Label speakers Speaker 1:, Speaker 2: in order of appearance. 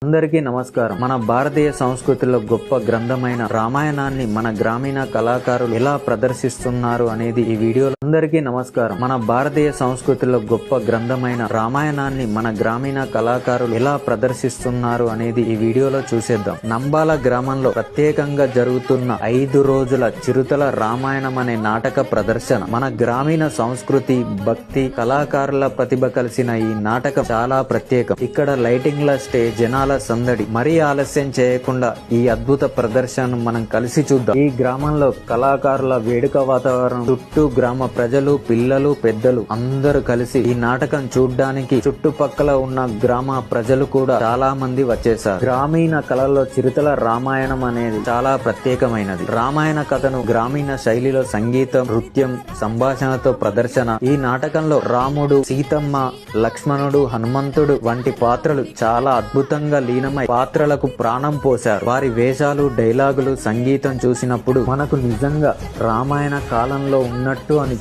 Speaker 1: అందరికీ నమస్కారం. మన భారతీయ సంస్కృతిలో గొప్ప గ్రంథమైన రామాయణాన్ని మన గ్రామీణ కళాకారులు ఎలా ప్రదర్శిస్తున్నారు అనేది ఈ వీడియోలో. అందరికీ నమస్కారం. మన భారతీయ సంస్కృతిలో గొప్ప గ్రంథమైన రామాయణాన్ని మన గ్రామీణ కళాకారులు ఎలా ప్రదర్శిస్తున్నారు అనేది ఈ వీడియోలో చూసేద్దాం. నంబాల గ్రామంలో ప్రత్యేకంగా జరుగుతున్న 5 రోజుల చిరుతల రామాయణం అనే నాటక ప్రదర్శన మన గ్రామీణ సంస్కృతి, భక్తి, కళాకారుల ప్రతిభ కలిసిన ఈ నాటకం చాలా ప్రత్యేకం. ఇక్కడ లైటింగ్ల స్టేజ్, జనాల సందడి. మరీ ఆలస్యం చేయకుండా ఈ అద్భుత ప్రదర్శనను మనం కలిసి చూద్దాం. ఈ గ్రామంలో కళాకారుల వేడుక వాతావరణం, చుట్టూ గ్రామ ప్రజలు, పిల్లలు, పెద్దలు అందరూ కలిసి ఈ నాటకం చూడ్డానికి చుట్టుపక్కల ఉన్న గ్రామ ప్రజలు కూడా చాలా మంది వచ్చేశారు. గ్రామీణ కళల్లో చిరుతల రామాయణం అనేది చాలా ప్రత్యేకమైనది. రామాయణ కథను గ్రామీణ శైలిలో సంగీతం, నృత్యం, సంభాషణతో ప్రదర్శన. ఈ నాటకంలో రాముడు, సీతమ్మ, లక్ష్మణుడు, హనుమంతుడు వంటి పాత్రలు చాలా అద్భుతంగా లీనమై పాత్రలకు ప్రాణం పోశారు. వారి వేషాలు, డైలాగులు, సంగీతం చూసినప్పుడు మనకు నిజంగా రామాయణ కాలంలో ఉన్నట్టు అని